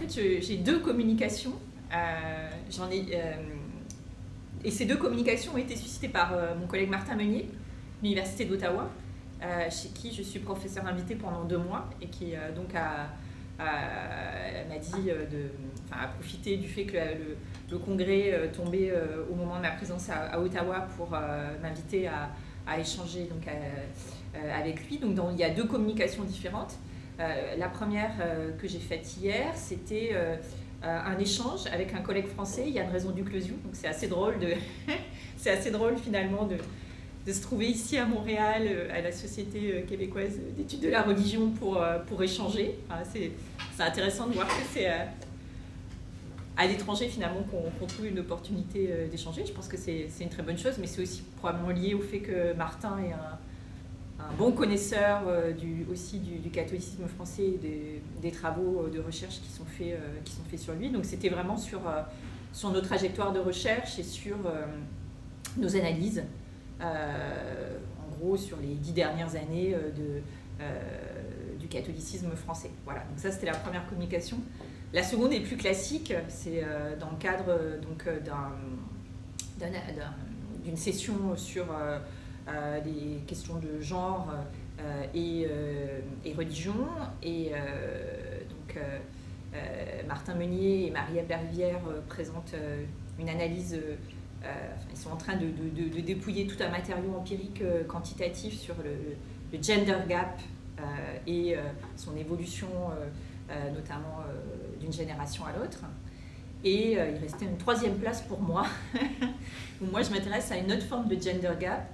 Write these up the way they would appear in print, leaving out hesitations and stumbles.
fait, j'ai deux communications. Et ces deux communications ont été suscitées par mon collègue Martin Meunier, de l'Université d'Ottawa, chez qui je suis professeur invité pendant 2 mois et qui donc m'a dit a profité du fait que le congrès tombait au moment de ma présence à Ottawa pour m'inviter à échanger donc, avec lui. Donc il y a deux communications différentes. La première que j'ai faite hier, c'était un échange avec un collègue français, Yann Raison-Duclosiou. Donc c'est assez drôle c'est assez drôle finalement de se trouver ici à Montréal, à la Société québécoise d'études de la religion pour échanger. Enfin, c'est intéressant de voir que c'est à l'étranger finalement qu'on trouve une opportunité d'échanger. Je pense que c'est une très bonne chose, mais c'est aussi probablement lié au fait que Martin est un bon connaisseur aussi du catholicisme français et des travaux de recherche qui sont faits sur lui. Donc c'était vraiment sur nos trajectoires de recherche et sur nos analyses, en gros sur les 10 dernières années du catholicisme français. Voilà, donc ça c'était la première communication. La seconde est plus classique, c'est dans le cadre d'une session sur des questions de genre et religion. Et donc Martin Meunier et Marie-Ève Larivière présentent une analyse. Ils sont en train de dépouiller tout un matériau empirique quantitatif sur le gender gap et son évolution, notamment d'une génération à l'autre. Et il restait une troisième place pour moi, où moi je m'intéresse à une autre forme de gender gap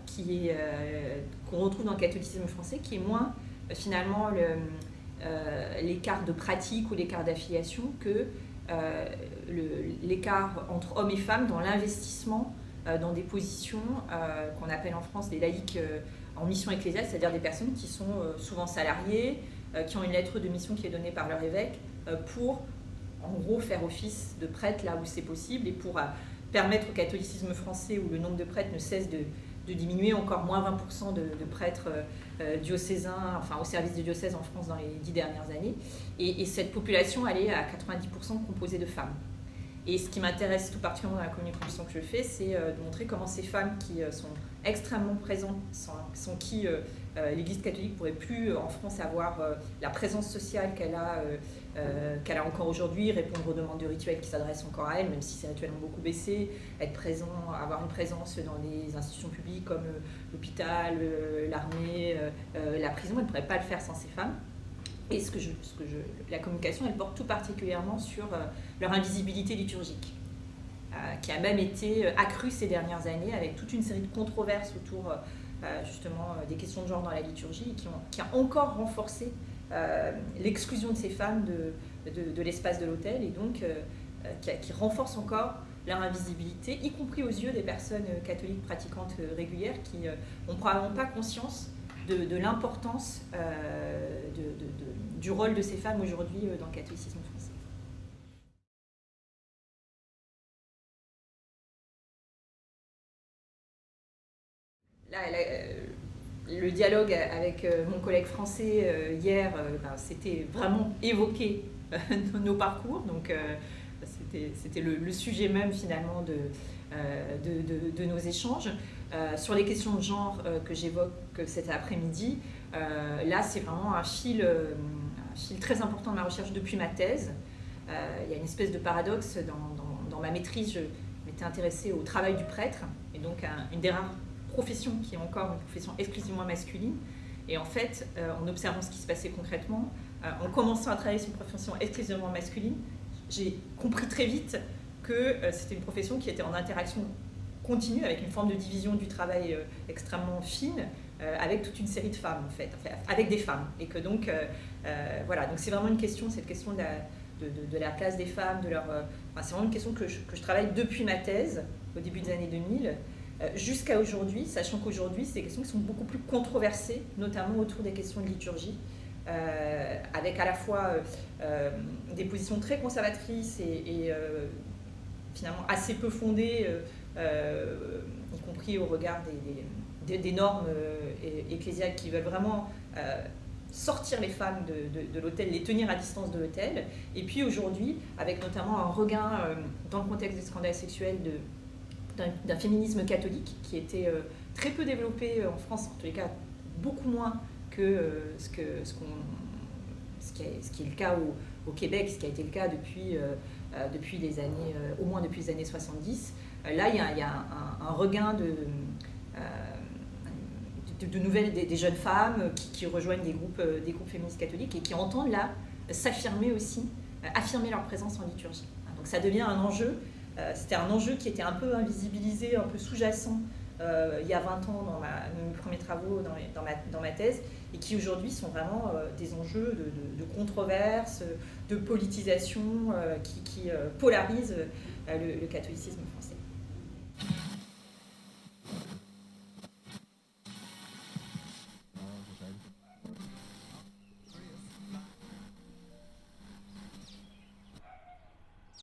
qu'on retrouve dans le catholicisme français, qui est moins finalement l'écart de pratique ou l'écart d'affiliation que l'écart entre hommes et femmes dans l'investissement dans des positions qu'on appelle en France des laïcs en mission ecclésiale, c'est-à-dire des personnes qui sont souvent salariées, qui ont une lettre de mission qui est donnée par leur évêque pour en gros faire office de prêtre là où c'est possible et pour permettre au catholicisme français où le nombre de prêtres ne cesse de diminuer, encore moins 20% de prêtres diocésains, enfin au service du diocèse en France dans les 10 dernières années. Et cette population, elle est à 90% composée de femmes. Et ce qui m'intéresse tout particulièrement dans la communication que je fais, c'est de montrer comment ces femmes qui sont extrêmement présentes, sans qui l'Église catholique ne pourrait plus en France avoir la présence sociale qu'elle a encore aujourd'hui, répondre aux demandes de rituels qui s'adressent encore à elle, même si ces rituels ont beaucoup baissé, être présent, avoir une présence dans des institutions publiques comme l'hôpital, l'armée, la prison, elle ne pourrait pas le faire sans ces femmes. Et la communication, elle porte tout particulièrement sur leur invisibilité liturgique, qui a même été accrue ces dernières années avec toute une série de controverses autour justement des questions de genre dans la liturgie, qui a encore renforcé l'exclusion de ces femmes de l'espace de l'autel, et donc qui renforce encore leur invisibilité, y compris aux yeux des personnes catholiques pratiquantes régulières qui n'ont probablement pas conscience de l'importance du rôle de ces femmes aujourd'hui dans le catholicisme français. Le dialogue avec mon collègue français hier, c'était vraiment évoquer nos parcours, donc c'était le sujet même finalement de nos échanges. Sur les questions de genre que j'évoque cet après-midi, là c'est vraiment un fil très important de ma recherche depuis ma thèse. Il y a une espèce de paradoxe dans ma maîtrise. Je m'étais intéressée au travail du prêtre, et donc une des rares professions qui est encore une profession exclusivement masculine. Et en fait, en observant ce qui se passait concrètement, en commençant à travailler sur une profession exclusivement masculine, j'ai compris très vite que c'était une profession qui était en interaction continue avec une forme de division du travail extrêmement fine, avec toute une série de femmes en fait, avec des femmes. Et que donc, voilà, donc c'est vraiment une question, cette question de la place des femmes, c'est vraiment une question que je travaille depuis ma thèse, au début des années 2000, jusqu'à aujourd'hui, sachant qu'aujourd'hui, c'est des questions qui sont beaucoup plus controversées, notamment autour des questions de liturgie, avec à la fois des positions très conservatrices et finalement assez peu fondées, y compris au regard des normes ecclésiales qui veulent vraiment sortir les femmes de l'hôtel, les tenir à distance de l'hôtel. Et puis aujourd'hui, avec notamment un regain dans le contexte des scandales sexuels d'un féminisme catholique qui était très peu développé en France, en tous les cas beaucoup moins que ce qui est le cas au Québec, ce qui a été le cas depuis les années, au moins depuis les années 70. Là, il y a un regain de nouvelles des jeunes femmes qui rejoignent des groupes féministes catholiques et qui entendent là s'affirmer aussi, affirmer leur présence en liturgie. Donc ça devient un enjeu. C'était un enjeu qui était un peu invisibilisé, un peu sous-jacent il y a 20 ans dans mes premiers travaux, dans ma thèse, et qui aujourd'hui sont vraiment des enjeux de controverse, de politisation qui polarisent le catholicisme français.